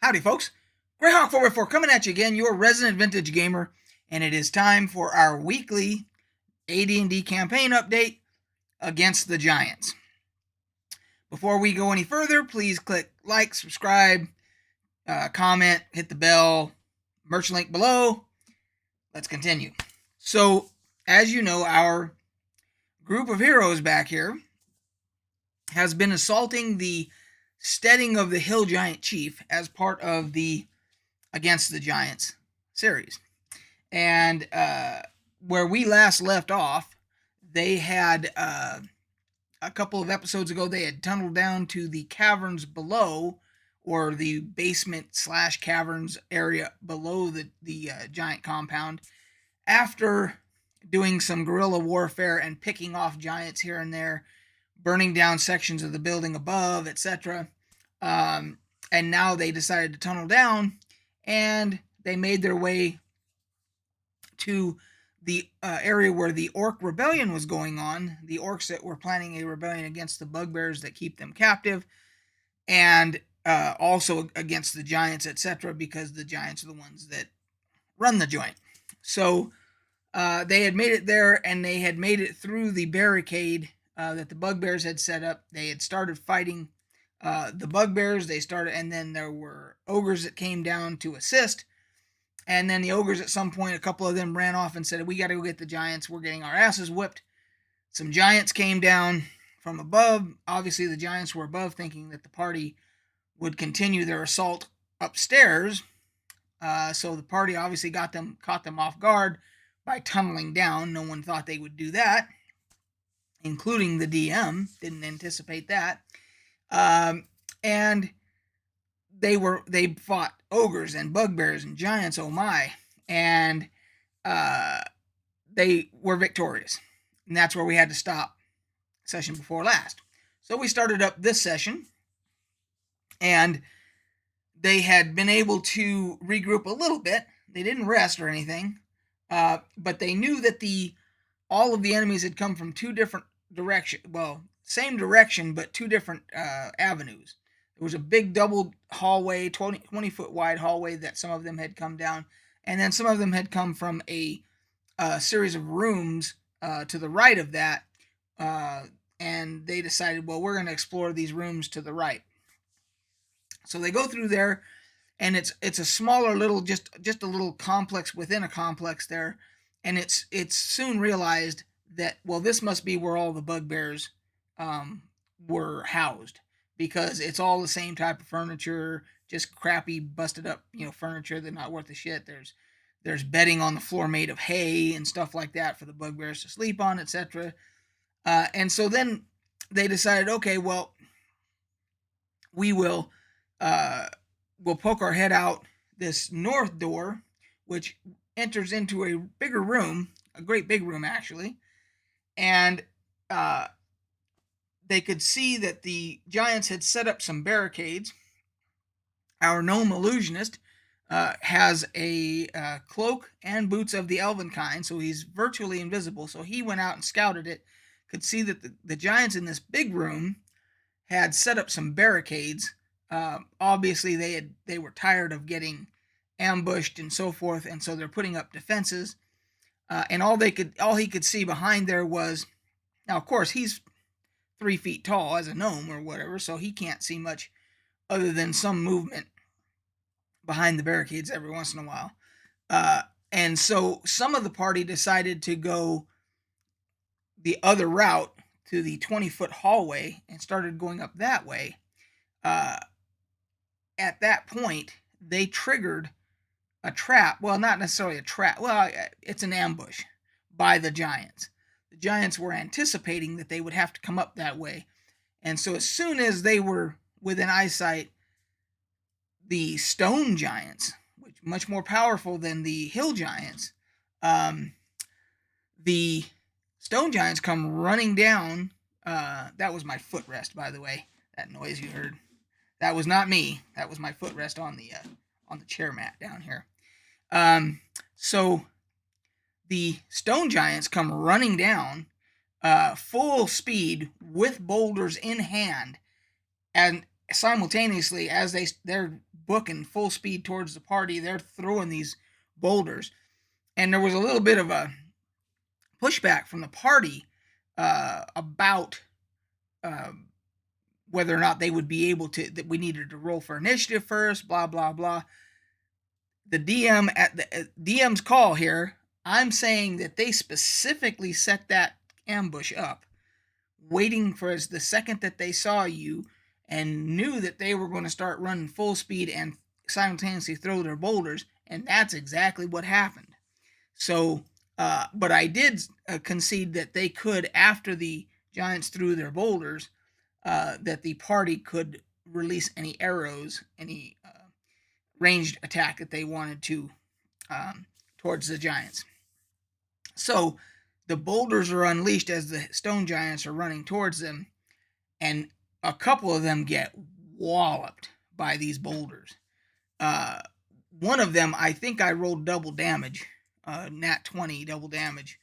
Howdy, folks. Greyhawk4x4 coming at you again, your resident vintage gamer, and it is time for our weekly AD&D campaign update against the Giants. Before we go any further, please click like, subscribe, comment, hit the bell, merch link below. Let's continue. So, as you know, our group of heroes back here has been assaulting the steading of the Hill Giant Chief as part of the Against the Giants series. And where we last left off, they had, a couple of episodes ago, they had tunneled down to the caverns below, or the basement / caverns area below the giant compound, after doing some guerrilla warfare and picking off giants here and there, burning down sections of the building above, etc. And now they decided to tunnel down, and they made their way to the area where the orc rebellion was going on, the orcs that were planning a rebellion against the bugbears that keep them captive, and also against the giants, etc., because the giants are the ones that run the joint. So they had made it there, and they had made it through the barricade that the bugbears had set up. They had started fighting the bugbears. And then there were ogres that came down to assist. And then the ogres, at some point, a couple of them ran off and said, "We got to go get the giants. We're getting our asses whipped." Some giants came down from above. Obviously, the giants were above, thinking that the party would continue their assault upstairs. So the party obviously caught them off guard by tunneling down. No one thought they would do that, including the DM. Didn't anticipate that. And they fought ogres and bugbears and giants, oh my, and they were victorious. And that's where we had to stop session before last. So we started up this session, and they had been able to regroup a little bit. They didn't rest or anything, but they knew that all of the enemies had come from two different directions. Well, same direction, but two different avenues. There was a big double hallway, 20-foot wide hallway that some of them had come down, and then some of them had come from a series of rooms to the right of that, and they decided, well, we're going to explore these rooms to the right. So they go through there, and it's a smaller little, just a little complex within a complex there, and it's soon realized that, well, this must be where all the bugbears were housed, because it's all the same type of furniture, just crappy, busted up, furniture that's not worth a shit. There's bedding on the floor made of hay and stuff like that for the bugbears to sleep on, etc. And so then they decided, okay, well, we'll poke our head out this north door, which enters into a bigger room, a great big room actually, and they could see that the giants had set up some barricades. Our gnome illusionist has a cloak and boots of the elven kind, so he's virtually invisible. So he went out and scouted it, could see that the giants in this big room had set up some barricades. Obviously, they were tired of getting ambushed and so forth, and so they're putting up defenses. And all he could see behind there was, now of course he's 3 feet tall as a gnome or whatever, so he can't see much other than some movement behind the barricades every once in a while. And so some of the party decided to go the other route to the 20-foot hallway and started going up that way. At that point, they triggered a trap. Well, not necessarily a trap. Well, it's an ambush by the giants. The giants were anticipating that they would have to come up that way. And so as soon as they were within eyesight, the stone giants, which are much more powerful than the hill giants, the stone giants come running down. That was my footrest, by the way. That noise you heard. That was not me. That was my footrest on the chair mat down here. So the stone giants come running down full speed with boulders in hand, and simultaneously, as they're booking full speed towards the party. They're throwing these boulders, and there was a little bit of a pushback from the party about whether or not they would be able to, that we needed to roll for initiative first, blah, blah, blah. The DM at the DM's call here, I'm saying that they specifically set that ambush up, waiting for the second that they saw you and knew that they were going to start running full speed and simultaneously throw their boulders, and that's exactly what happened. So, but I did concede that they could, after the Giants threw their boulders, that the party could release any arrows, any ranged attack that they wanted to towards the Giants. So the boulders are unleashed as the stone giants are running towards them, and a couple of them get walloped by these boulders. One of them, I think I rolled double damage, nat 20 double damage,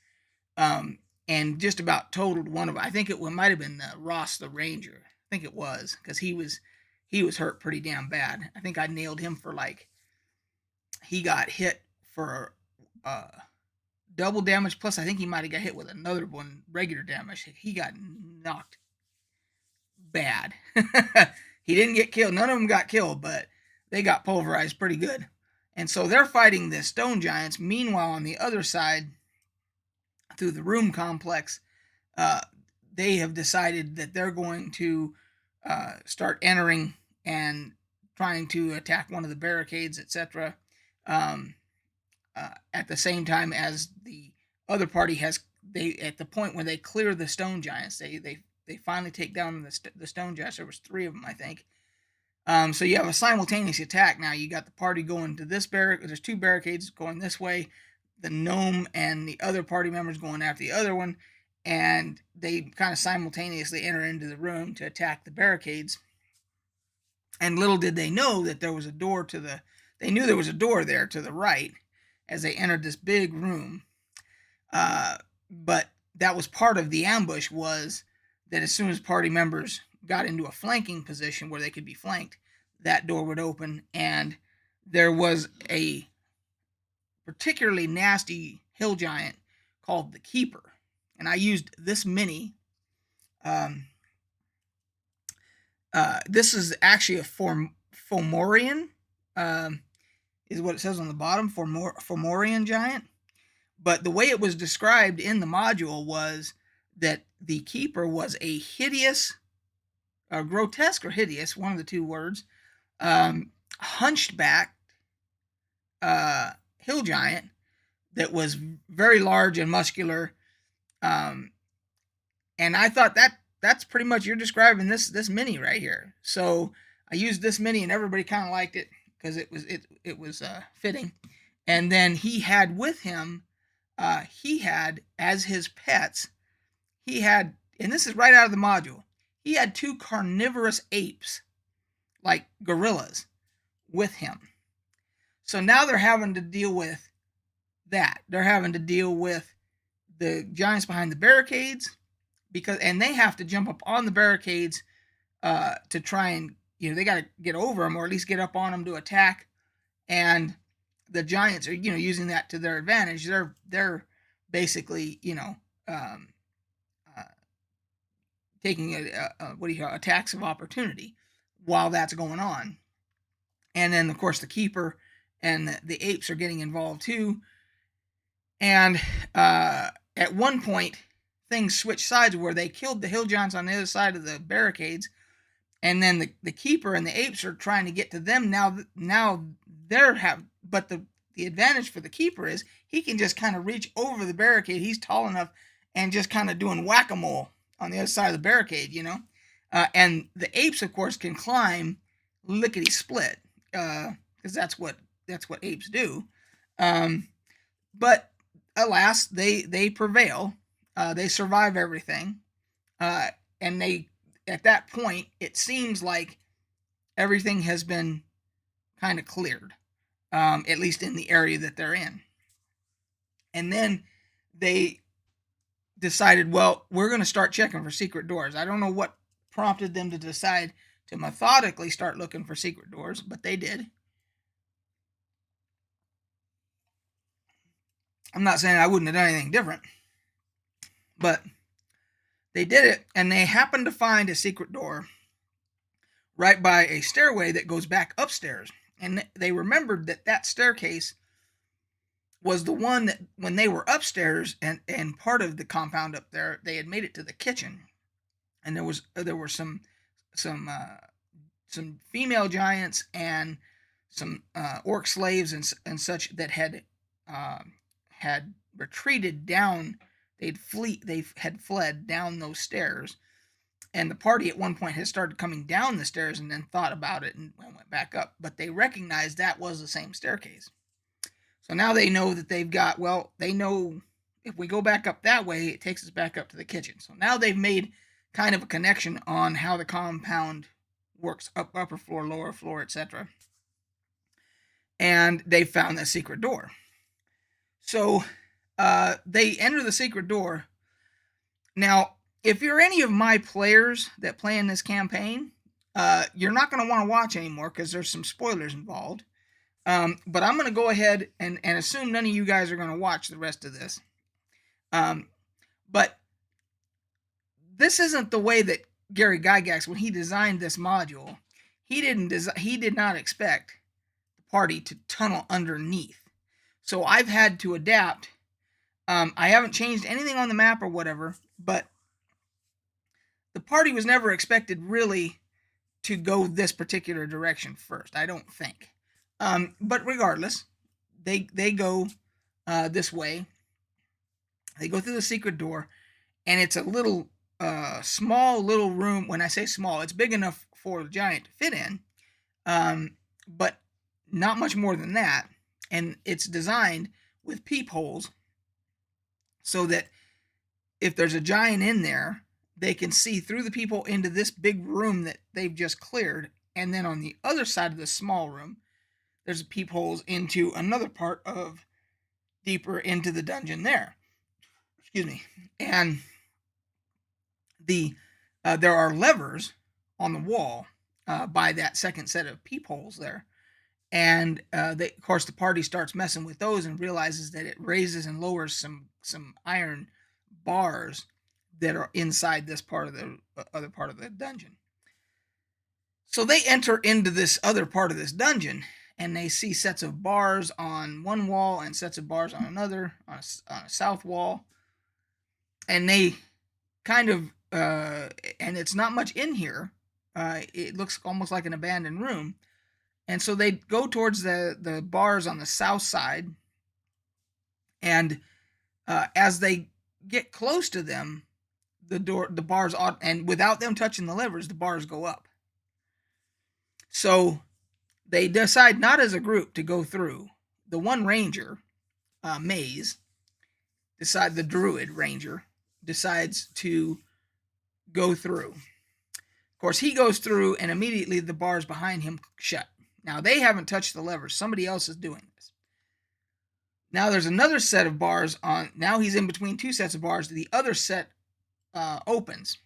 and just about totaled one of them. I think it might have been Ross the Ranger. I think it was, because he was hurt pretty damn bad. I think I nailed him for he got hit for double damage, plus I think he might have got hit with another one, regular damage. He got knocked bad. He didn't get killed. None of them got killed, but they got pulverized pretty good. And so they're fighting the stone giants. Meanwhile, on the other side, through the room complex, they have decided that they're going to start entering and trying to attack one of the barricades, etc. At the same time as the other party has, at the point where they clear the stone giants, they finally take down the stone giants. There was 3 of them, I think. So you have a simultaneous attack now. You got the party going to this barricade. There's 2 barricades going this way. The gnome and the other party members going after the other one, and they kind of simultaneously enter into the room to attack the barricades. And little did they know that there was a door they knew there was a door there to the right as they entered this big room. But that was part of the ambush, was that as soon as party members got into a flanking position where they could be flanked, that door would open, and there was a particularly nasty hill giant called the Keeper. And I used this mini. This is actually a Fomorian, is what it says on the bottom, Fomorian giant. But the way it was described in the module was that the Keeper was a hideous, grotesque or hideous, one of the 2 words, hunchback hill giant that was very large and muscular. And I thought that's pretty much, you're describing this mini right here. So I used this mini, and everybody kind of liked it because it was fitting. And then he had with him, he had as his pets, and this is right out of the module, he had 2 carnivorous apes, like gorillas, with him. So now they're having to deal with that. They're having to deal with the giants behind the barricades, and they have to jump up on the barricades to try and, they got to get over them, or at least get up on them to attack. And the giants are, using that to their advantage. They're basically, taking attacks of opportunity while that's going on. And then, of course, the Keeper and the apes are getting involved too. And at one point, things switched sides where they killed the hill giants on the other side of the barricades, and then the Keeper and the apes are trying to get to them. Now but the advantage for the Keeper is he can just kind of reach over the barricade. He's tall enough, and just kind of doing whack-a-mole on the other side of the barricade, and the apes, of course, can climb lickety-split, because that's what apes do. But alas, they prevail. They survive everything, and at that point, it seems like everything has been kind of cleared, at least in the area that they're in. And then they decided, well, we're going to start checking for secret doors. I don't know what prompted them to decide to methodically start looking for secret doors, but they did. I'm not saying I wouldn't have done anything different, but they did it, and they happened to find a secret door right by a stairway that goes back upstairs. And they remembered that that staircase was the one that when they were upstairs and part of the compound up there, they had made it to the kitchen, and there were some female giants and some orc slaves and such that had retreated down. They had fled down those stairs, and the party at one point had started coming down the stairs and then thought about it and went back up. But they recognized that was the same staircase. So now they know that they know if we go back up that way, it takes us back up to the kitchen. So now they've made kind of a connection on how the compound works, upper floor, lower floor, etc. And they found that secret door. So they enter the secret door. Now, if you're any of my players that play in this campaign, you're not going to want to watch anymore because there's some spoilers involved. But I'm going to go ahead and assume none of you guys are going to watch the rest of this. But this isn't the way that Gary Gygax, when he designed this module, he did not expect the party to tunnel underneath. So I've had to adapt. I haven't changed anything on the map or whatever, but the party was never expected really to go this particular direction first, I don't think. But regardless, they go this way. They go through the secret door, and it's a little small little room. When I say small, it's big enough for the giant to fit in, but not much more than that. And it's designed with peepholes so that if there's a giant in there, they can see through the peephole into this big room that they've just cleared. And then on the other side of the small room, there's peepholes into another part of deeper into the dungeon there. Excuse me. And there are levers on the wall by that second set of peepholes there. And of course, the party starts messing with those and realizes that it raises and lowers some iron bars that are inside this part of the other part of the dungeon. So they enter into this other part of this dungeon, and they see sets of bars on one wall and sets of bars on another, on a south wall. And they kind of, and it's not much in here. It looks almost like an abandoned room. And so they go towards the bars on the south side. And as they get close to them, the bars, and without them touching the levers, the bars go up. So they decide not as a group to go through. The one ranger, Maze, the druid ranger, decides to go through. Of course, he goes through, and immediately the bars behind him shut. Now, they haven't touched the levers. Somebody else is doing this. Now, there's another set of bars on. Now he's in between two sets of bars. The other set opens.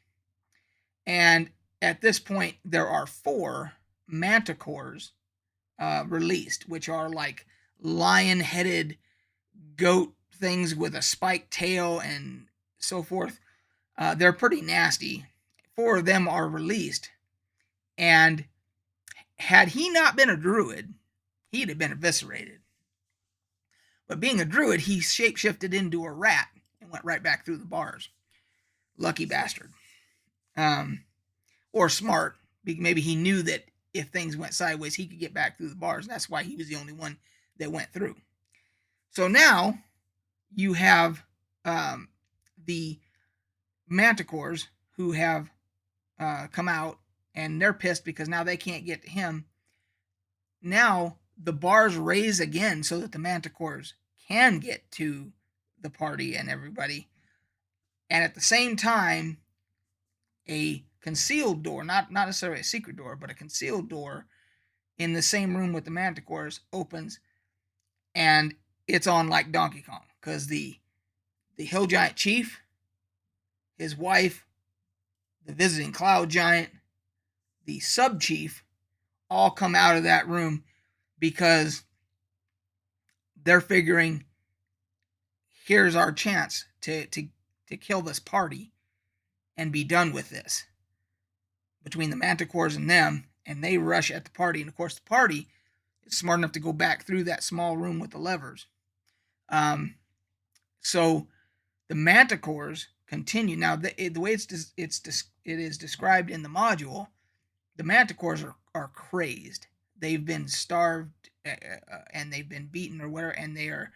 And at this point, there are 4 manticores released, which are like lion-headed goat things with a spiked tail and so forth. They're pretty nasty. 4 of them are released. And had he not been a druid, he'd have been eviscerated. But being a druid, he shapeshifted into a rat and went right back through the bars. Lucky bastard. Or smart. Maybe he knew that if things went sideways, he could get back through the bars. And that's why he was the only one that went through. So now you have the manticores who have come out, and they're pissed because now they can't get to him. Now the bars raise again so that the manticores can get to the party and everybody. And at the same time, a concealed door, not necessarily a secret door, but a concealed door in the same room with the manticores opens, and it's on like Donkey Kong, because the hill giant chief, his wife, the visiting cloud giant, the sub chief all come out of that room because they're figuring, here's our chance to kill this party and be done with this, between the Manticores and them. And they rush at the party, and of course the party is smart enough to go back through that small room with the levers. So the Manticores continue. Now, the way it is described in the module, the Manticores are crazed. They've been starved and they've been beaten or whatever, and they are.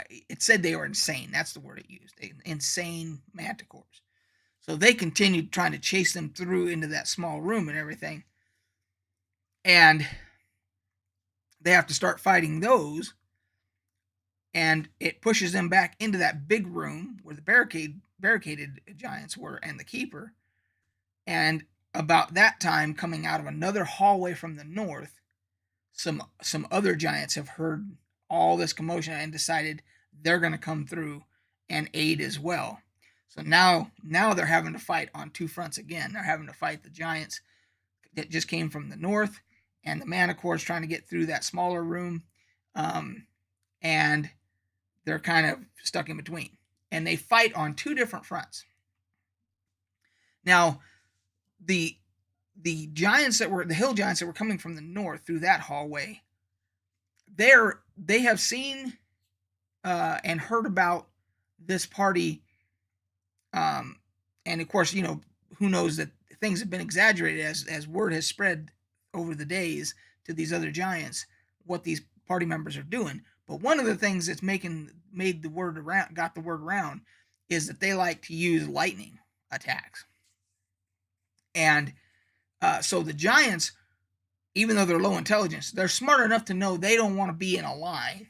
It said they were insane. That's the word it used. Insane Manticores. So they continued trying to chase them through into that small room and everything, and they have to start fighting those. And it pushes them back into that big room where the barricaded giants were and the keeper. And about that time, coming out of another hallway from the north, some other giants have heard all this commotion and decided they're going to come through and aid as well. So now they're having to fight on two fronts again. They're having to fight the giants that just came from the north and the Manticores trying to get through that smaller room. And they're kind of stuck in between. And they fight on two different fronts. Now, the hill giants that were coming from the north through that hallway, they have seen and heard about this party. And of course, who knows that things have been exaggerated as word has spread over the days to these other giants what these party members are doing. But one of the things that's got the word around is that they like to use lightning attacks. And so the giants, even though they're low intelligence, they're smart enough to know they don't want to be in a line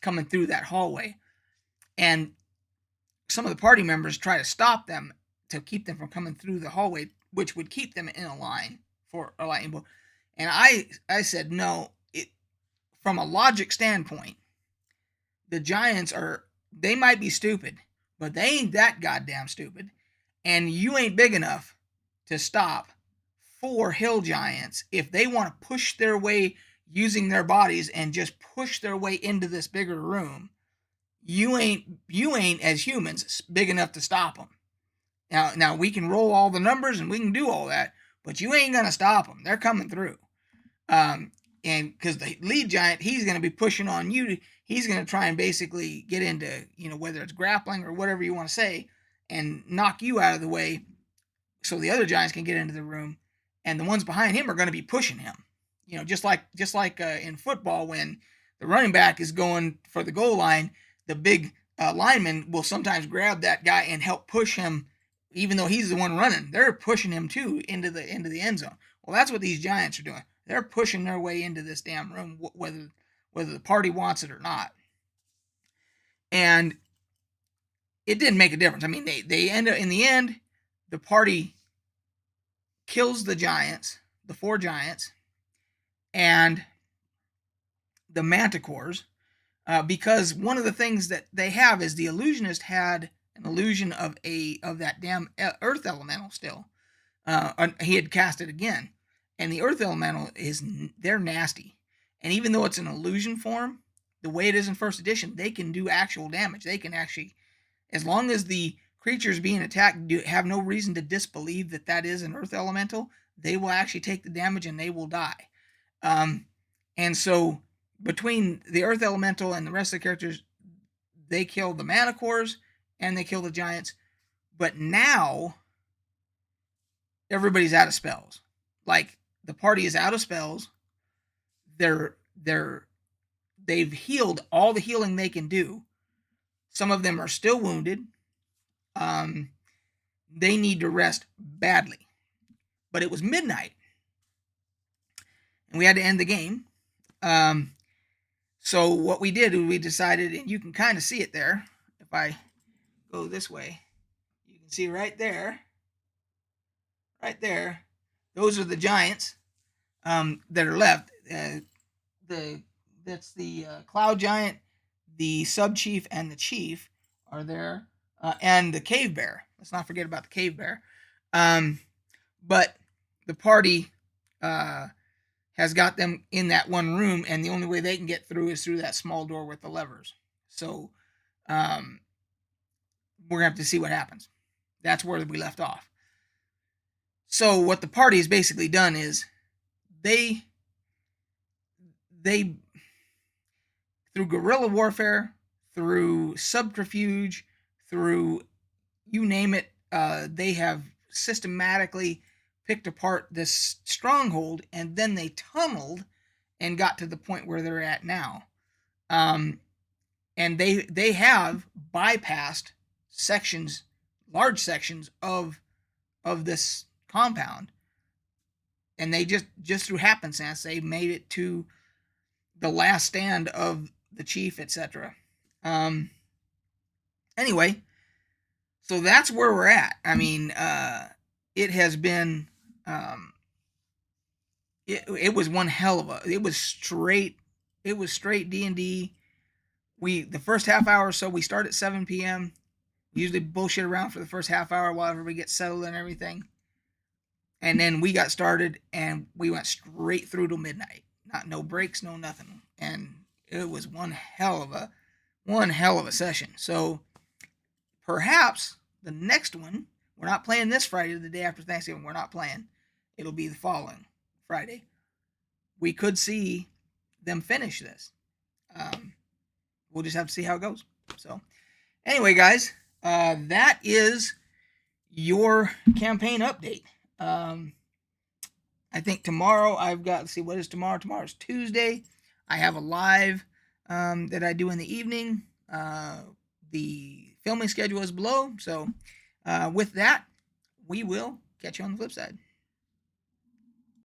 coming through that hallway. And some of the party members try to stop them to keep them from coming through the hallway, which would keep them in a line for a lightning bolt. And I said, no, from a logic standpoint, the giants they might be stupid, but they ain't that goddamn stupid. And you ain't big enough to stop 4 hill giants if they want to push their way using their bodies and just push their way into this bigger room. You ain't as humans big enough to stop them. Now we can roll all the numbers and we can do all that, but you ain't gonna stop them. They're coming through. And because the lead giant, he's going to be pushing on you. He's going to try and basically get into, whether it's grappling or whatever you want to say, and knock you out of the way so the other giants can get into the room. And the ones behind him are going to be pushing him. Just like in football, when the running back is going for the goal line, the big lineman will sometimes grab that guy and help push him, even though he's the one running. They're pushing him too into the end zone. Well, that's what these giants are doing. They're pushing their way into this damn room, whether the party wants it or not. And it didn't make a difference. I mean, they end up, in the end, the party kills the giants, the 4 giants, and the Manticores, because one of the things that they have is the illusionist had an illusion of that damn earth elemental still. He had cast it again. And the earth elemental they're nasty. And even though it's an illusion form, the way it is in first edition, they can do actual damage. They can actually, as long as the creatures being attacked have no reason to disbelieve that is an earth elemental, they will actually take the damage and they will die. And so between the earth elemental and the rest of the characters, they kill the Manticores and they kill the giants. But now everybody's out of spells. Like, the party is out of spells. They've healed all the healing they can do. Some of them are still wounded. They need to rest badly. But it was midnight, and we had to end the game. So what we did, we decided, and you can kind of see it there. If I go this way, you can see right there. Those are the giants that are left. That's the cloud giant, the sub chief, and the chief are there, and the cave bear. Let's not forget about the cave bear. But the party has got them in that one room, and the only way they can get through is through that small door with the levers. So we're going to have to see what happens. That's where we left off. So what the party has basically done is they through guerrilla warfare, through subterfuge, through you name it, they have systematically picked apart this stronghold, and then they tunneled and got to the point where they're at now. And they have bypassed sections, large sections of this compound, and they just through happenstance they made it to the last stand of the chief, etc. Anyway, so that's where we're at. I mean, it has been it was one hell of a, it was straight D&D. The first half hour or so, we start at 7 p.m. We usually bullshit around for the first half hour while everybody gets settled and everything. And then we got started and we went straight through till midnight. No breaks, no nothing. And it was one hell of a session. So perhaps the next one, we're not playing this Friday, the day after Thanksgiving, we're not playing. It'll be the following Friday. We could see them finish this. We'll just have to see how it goes. So anyway, guys, that is your campaign update. I think tomorrow I've got, let's see, what is tomorrow? Tomorrow's Tuesday. I have a live that I do in the evening. The filming schedule is below. So with that, we will catch you on the flip side.